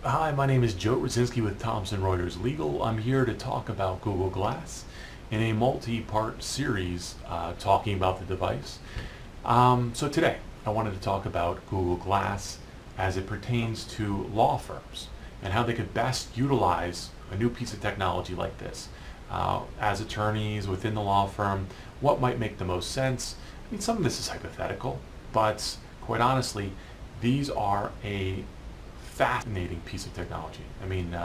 Hi, my name is Joe Raczynski with Thomson-Reuters Legal. I'm here to talk about Google Glass in a multi-part series talking about the device. So today, I wanted to talk about Google Glass as it pertains to law firms and how they could best utilize a new piece of technology like this. As attorneys within the law firm, what might make the most sense? I mean, some of this is hypothetical, but quite honestly, these are a fascinating piece of technology. I mean,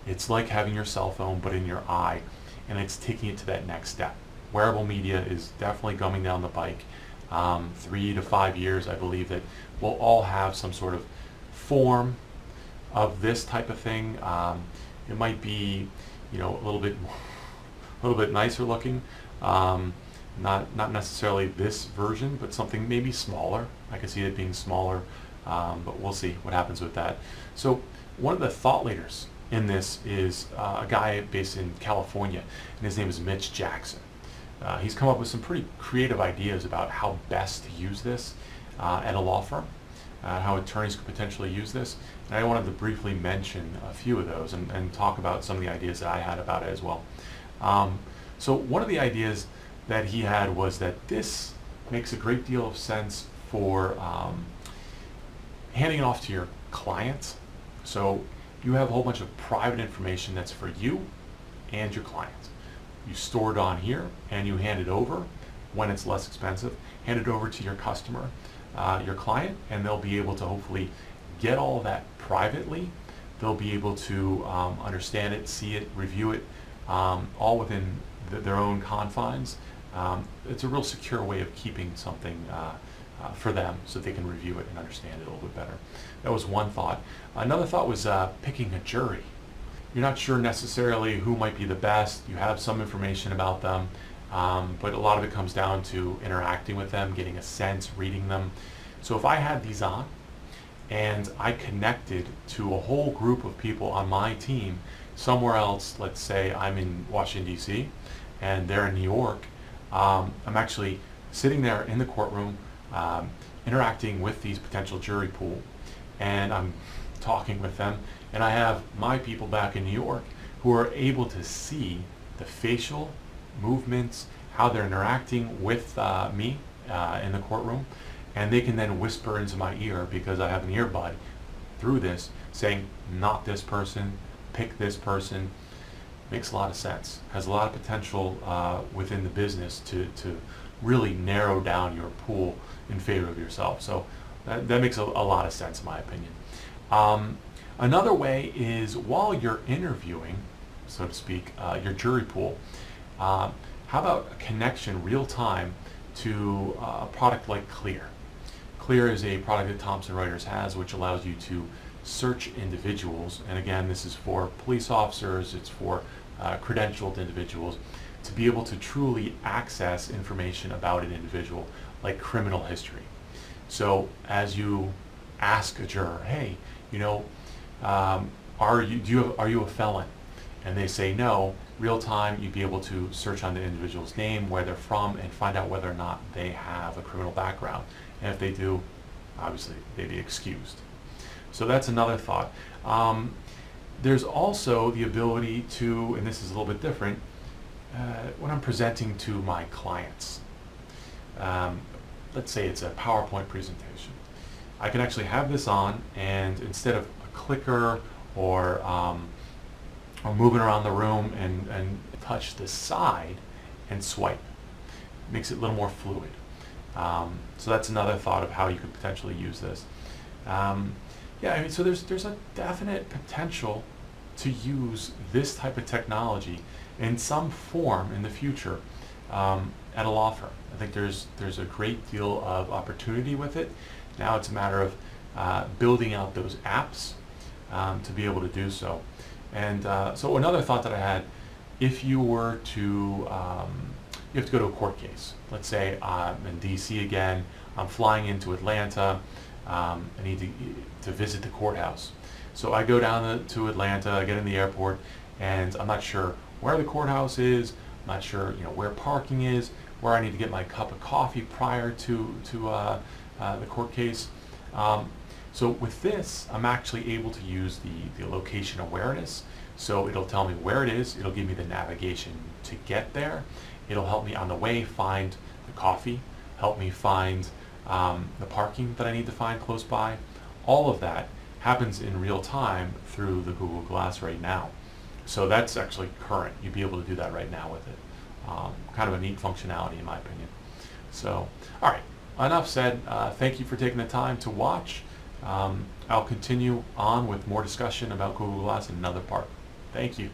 it's like having your cell phone but in your eye, and it's taking it to that next step. Wearable media is definitely coming down the pike. 3 to 5 years, I believe that we'll all have some sort of form of this type of thing. It might be, a little bit nicer looking. Not necessarily this version, but something maybe smaller. I can see it being smaller. But we'll see what happens with that. So one of the thought leaders in this is a guy based in California, and his name is Mitch Jackson. He's come up with some pretty creative ideas about how best to use this at a law firm, how attorneys could potentially use this. And I wanted to briefly mention a few of those and talk about some of the ideas that I had about it as well. So one of the ideas that he had was that this makes a great deal of sense for handing it off to your clients. So you have a whole bunch of private information that's for you and your client. You store it on here and you hand it over when it's less expensive, hand it over to your customer, your client, and they'll be able to hopefully get all of that privately. They'll be able to understand it, see it, review it, all within their own confines. It's a real secure way of keeping something for them so they can review it and understand it a little bit better. That was one thought. Another thought was picking a jury. You're not sure necessarily who might be the best. You have some information about them, but a lot of it comes down to interacting with them, getting a sense, reading them. So if I had these on and I connected to a whole group of people on my team somewhere else, let's say I'm in Washington, D.C., and they're in New York, I'm actually sitting there in the courtroom interacting with these potential jury pool, and I'm talking with them, and I have my people back in New York who are able to see the facial movements, how they're interacting with me in the courtroom, and they can then whisper into my ear because I have an earbud through this saying, not this person, pick this person. Makes a lot of sense. Has a lot of potential within the business to really narrow down your pool in favor of yourself. So that makes a lot of sense in my opinion. Another way is while you're interviewing, so to speak, your jury pool, how about a connection real time to a product like Clear? Clear is a product that Thomson-Reuters has which allows you to search individuals, and again this is for police officers, it's for credentialed individuals, to be able to truly access information about an individual like criminal history. So as you ask a juror, hey, are you a felon? And they say no, real time you'd be able to search on the individual's name, where they're from, and find out whether or not they have a criminal background. And if they do, obviously they'd be excused. So that's another thought. There's also the ability to, and this is a little bit different, when I'm presenting to my clients, let's say it's a PowerPoint presentation, I can actually have this on, and instead of a clicker or moving around the room and touch the side and swipe, it makes it a little more fluid. So that's another thought of how you could potentially use this. Yeah, I mean, so there's a definite potential to use this type of technology in some form in the future at a law firm. I think there's a great deal of opportunity with it. Now it's a matter of building out those apps to be able to do so. And so another thought that I had, if you were to, you have to go to a court case. Let's say I'm in DC again, I'm flying into Atlanta, I need to visit the courthouse. So I go down to Atlanta, I get in the airport, and I'm not sure where the courthouse is, I'm not sure where parking is, where I need to get my cup of coffee prior to the court case. So with this, I'm actually able to use the location awareness. So it'll tell me where it is, it'll give me the navigation to get there, it'll help me on the way find the coffee, help me find the parking that I need to find close by. All of that happens in real time through the Google Glass right now. So that's actually current. You'd be able to do that right now with it. Kind of a neat functionality in my opinion. So, all right, enough said. Thank you for taking the time to watch. I'll continue on with more discussion about Google Glass in another part. Thank you.